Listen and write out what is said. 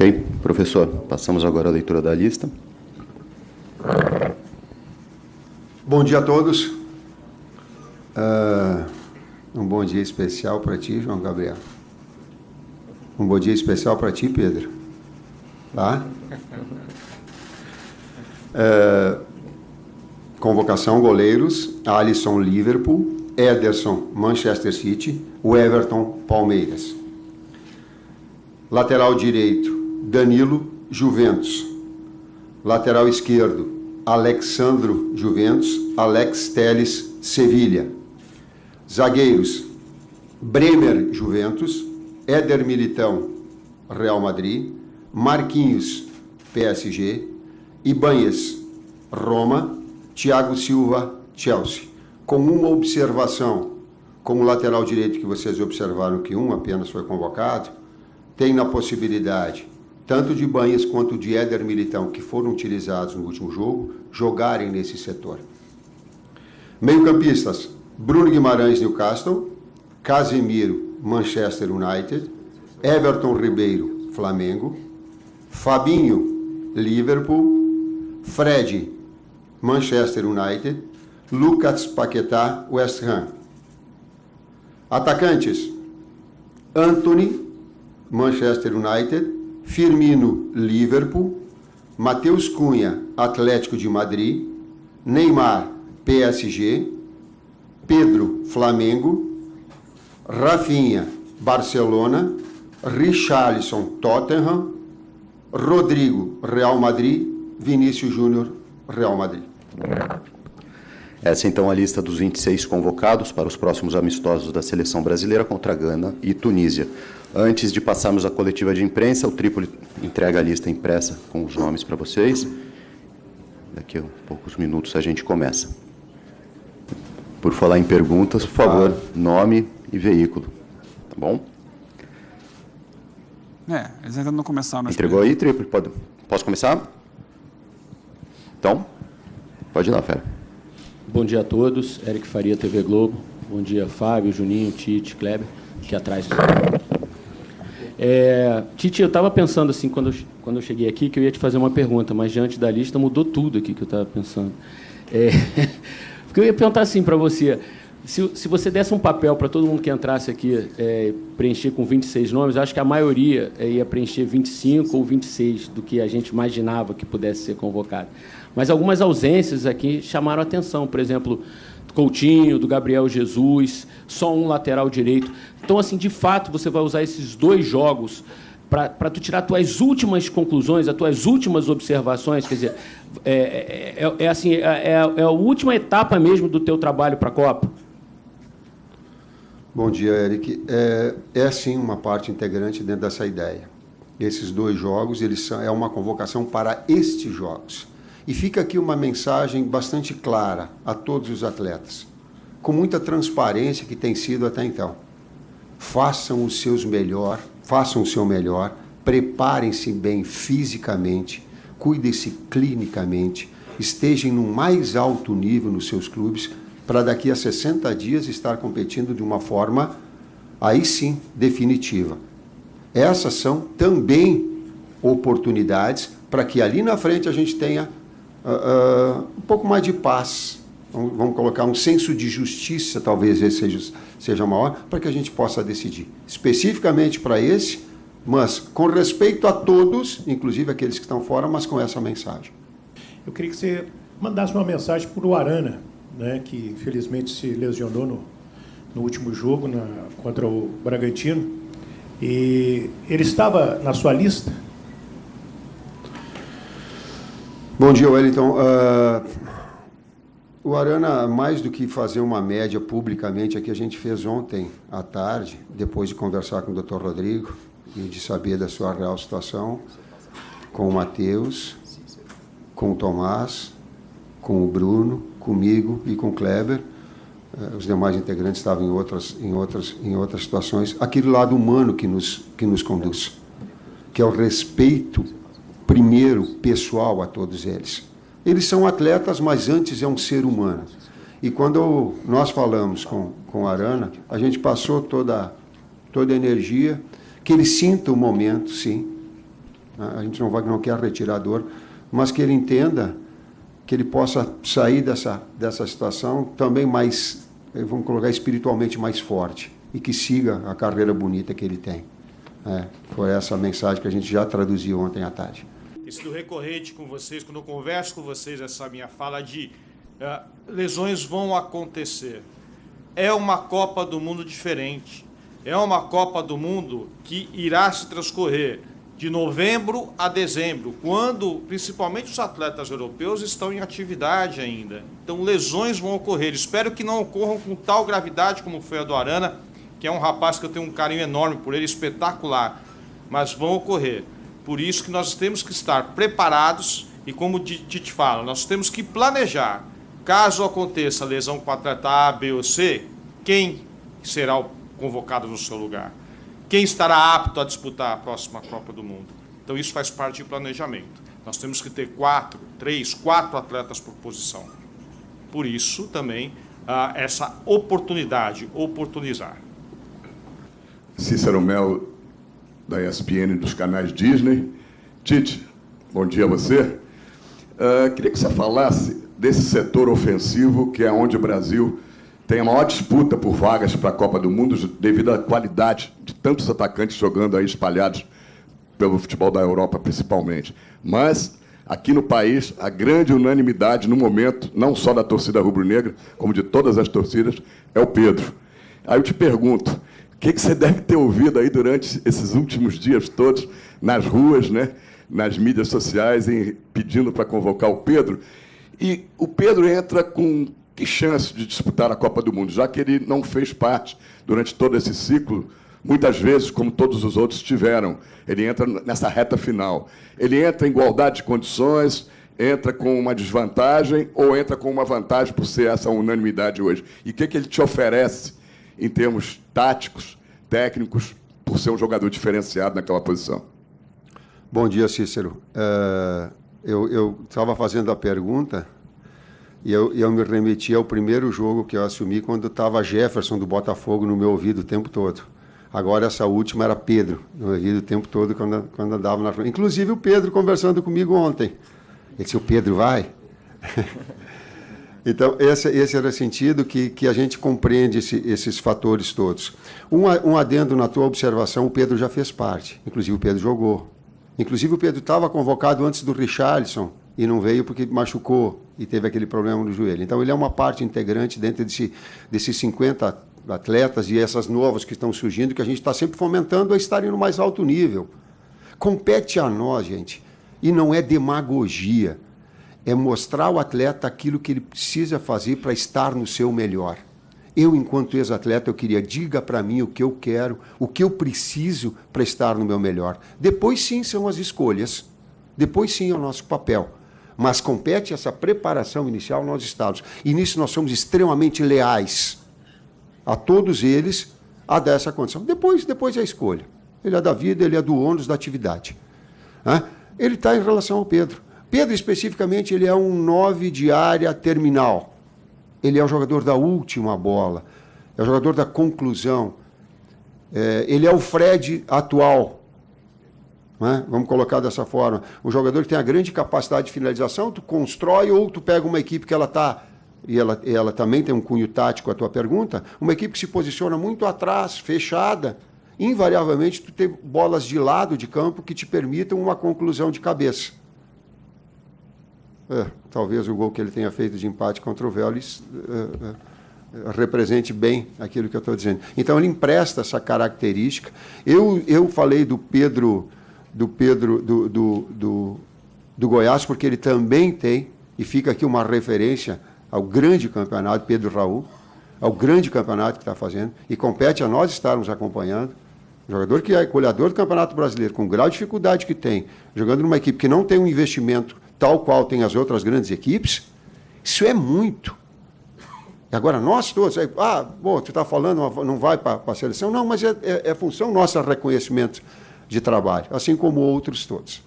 Ok. Professor, passamos agora à leitura da lista. Bom dia a todos. Um bom dia especial para ti, João Gabriel. Um bom dia especial para ti, Pedro. Tá? Convocação: goleiros: Alisson, Liverpool; Ederson, Manchester City; o Everton, Palmeiras. Lateral direito: Danilo, Juventus. Lateral esquerdo: Alexandro, Juventus; Alex Telles, Sevilha. Zagueiros: Bremer, Juventus; Éder Militão, Real Madrid; Marquinhos, PSG; Ibanez, Roma; Thiago Silva, Chelsea. Com uma observação: como lateral direito que vocês observaram que um apenas foi convocado, tem na possibilidade, tanto de Ibanez quanto de Éder Militão, que foram utilizados no último jogo, jogarem nesse setor. Meio-campistas: Bruno Guimarães, Newcastle; Casemiro, Manchester United; Everton Ribeiro, Flamengo; Fabinho, Liverpool; Fred, Manchester United; Lucas Paquetá, West Ham. Atacantes: Antony, Manchester United; Firmino, Liverpool; Matheus Cunha, Atlético de Madrid; Neymar, PSG; Pedro, Flamengo; Rafinha, Barcelona; Richarlison, Tottenham; Rodrigo, Real Madrid; Vinícius Júnior, Real Madrid. Essa, então, a lista dos 26 convocados para os próximos amistosos da Seleção Brasileira contra Gana e Tunísia. Antes de passarmos à coletiva de imprensa, o Trípoli entrega a lista impressa com os nomes para vocês. Daqui a poucos minutos a gente começa. Por falar em perguntas, por favor, nome e veículo. Tá bom? Eles ainda não começaram. Entregou aí, Trípoli? Posso começar? Então, pode ir lá, fera. Bom dia a todos. Eric Faria, TV Globo. Bom dia, Fábio, Juninho, Tite, Kleber, aqui atrás. Tite, eu estava pensando assim, quando eu cheguei aqui, que eu ia te fazer uma pergunta, mas diante da lista mudou tudo aqui que eu estava pensando. Porque eu ia perguntar assim para você, se você desse um papel para todo mundo que entrasse aqui, preencher com 26 nomes, eu acho que a maioria ia preencher 25 ou 26 do que a gente imaginava que pudesse ser convocado. Mas algumas ausências aqui chamaram a atenção, por exemplo, do Coutinho, do Gabriel Jesus, só um lateral direito. Então, assim, de fato, você vai usar esses 2 jogos para tu tirar as tuas últimas conclusões, as tuas últimas observações, quer dizer, é a última etapa mesmo do teu trabalho para a Copa? Bom dia, Eric. Sim, uma parte integrante dentro dessa ideia. Esses 2 jogos, é uma convocação para estes jogos. E fica aqui uma mensagem bastante clara a todos os atletas, com muita transparência que tem sido até então. Façam o seu melhor, preparem-se bem fisicamente, cuidem-se clinicamente, estejam no mais alto nível nos seus clubes, para daqui a 60 dias estar competindo de uma forma, aí sim, definitiva. Essas são também oportunidades para que ali na frente a gente tenha um pouco mais de paz, vamos colocar um senso de justiça, talvez esse seja maior, para que a gente possa decidir especificamente para esse, mas com respeito a todos, inclusive aqueles que estão fora, mas com essa mensagem. Eu queria que você mandasse uma mensagem para o Arana, né, que infelizmente se lesionou no último jogo contra o Bragantino, e ele estava na sua lista? Bom dia, Wellington. O Arana, mais do que fazer uma média publicamente, é que a gente fez ontem à tarde, depois de conversar com o Dr. Rodrigo e de saber da sua real situação, com o Matheus, com o Tomás, com o Bruno, comigo e com o Kleber. Os demais integrantes estavam em outras situações. Aquele lado humano que nos conduz, que é o respeito primeiro pessoal a todos eles. Eles são atletas, mas antes é um ser humano. E quando nós falamos com o Arana, a gente passou toda a energia, que ele sinta o momento, sim, A gente não quer retirador, mas que ele entenda que ele possa sair dessa situação também mais, vamos colocar, espiritualmente mais forte e que siga a carreira bonita que ele tem. Foi essa a mensagem que a gente já traduziu ontem à tarde. Tem sido recorrente com vocês, quando eu converso com vocês, essa minha fala de lesões vão acontecer. É uma Copa do Mundo diferente. É uma Copa do Mundo que irá se transcorrer de novembro a dezembro, quando principalmente os atletas europeus estão em atividade ainda. Então, lesões vão ocorrer. Espero que não ocorram com tal gravidade como foi a do Arana, que é um rapaz que eu tenho um carinho enorme por ele, espetacular, mas vão ocorrer. Por isso que nós temos que estar preparados e, como o Tite fala, nós temos que planejar. Caso aconteça lesão com o atleta A, B ou C, quem será convocado no seu lugar? Quem estará apto a disputar a próxima Copa do Mundo? Então isso faz parte do planejamento. Nós temos que ter 4 atletas por posição. Por isso também essa oportunidade, oportunizar. Cícero Melo, da ESPN, dos canais Disney. Tite, bom dia a você. Queria que você falasse desse setor ofensivo, que é onde o Brasil tem a maior disputa por vagas para a Copa do Mundo, devido à qualidade de tantos atacantes jogando aí espalhados pelo futebol da Europa, principalmente. Mas, aqui no país, a grande unanimidade, no momento, não só da torcida rubro-negra, como de todas as torcidas, é o Pedro. Aí eu te pergunto, o que você deve ter ouvido aí durante esses últimos dias todos, nas ruas, né, nas mídias sociais, pedindo para convocar o Pedro? E o Pedro entra com que chance de disputar a Copa do Mundo, já que ele não fez parte durante todo esse ciclo, muitas vezes, como todos os outros tiveram. Ele entra nessa reta final. Ele entra em igualdade de condições, entra com uma desvantagem ou entra com uma vantagem por ser essa unanimidade hoje? E o que ele te oferece em termos táticos, técnicos, por ser um jogador diferenciado naquela posição? Bom dia, Cícero. Eu estava fazendo a pergunta e eu me remeti ao primeiro jogo que eu assumi quando estava Jefferson do Botafogo no meu ouvido o tempo todo. Agora essa última era Pedro no meu ouvido o tempo todo quando andava na rua. Inclusive o Pedro conversando comigo ontem. Ele disse, o Pedro vai? Então, esse era o sentido que a gente compreende esses fatores todos. Um adendo na tua observação, o Pedro já fez parte. Inclusive o Pedro jogou. Inclusive o Pedro estava convocado antes do Richarlison e não veio porque machucou e teve aquele problema no joelho. Então ele é uma parte integrante dentro desses 50 atletas e essas novas que estão surgindo, que a gente está sempre fomentando a estarem no mais alto nível. Compete a nós, gente, e não é demagogia, é mostrar ao atleta aquilo que ele precisa fazer para estar no seu melhor. Eu, enquanto ex-atleta, eu queria, diga para mim o que eu quero, o que eu preciso para estar no meu melhor. Depois sim são as escolhas, depois sim é o nosso papel. Mas compete essa preparação inicial nós estamos. E nisso nós somos extremamente leais a todos eles a dar essa condição. Depois é a escolha. Ele é da vida, ele é do ônus da atividade. Ele está em relação ao Pedro. Pedro, especificamente, ele é um 9 de área terminal. Ele é o jogador da última bola, é o jogador da conclusão. Ele é o Fred atual. Vamos colocar dessa forma. Um jogador que tem a grande capacidade de finalização, tu constrói ou tu pega uma equipe que ela está, e ela também tem um cunho tático, a tua pergunta, uma equipe que se posiciona muito atrás, fechada, invariavelmente tu tem bolas de lado de campo que te permitam uma conclusão de cabeça. Talvez o gol que ele tenha feito de empate contra o Vélez represente bem aquilo que eu estou dizendo. Então ele empresta essa característica. Eu falei do Pedro do Goiás, porque ele também tem, e fica aqui uma referência ao grande campeonato, Pedro Raul, ao grande campeonato que está fazendo, e compete a nós estarmos acompanhando. Um jogador que é goleador do Campeonato Brasileiro, com o grau de dificuldade que tem, jogando numa equipe que não tem um investimento tal qual tem as outras grandes equipes, isso é muito. E agora nós todos, tu está falando, não vai para a seleção? Não, mas é função nossa reconhecimento de trabalho, assim como outros todos.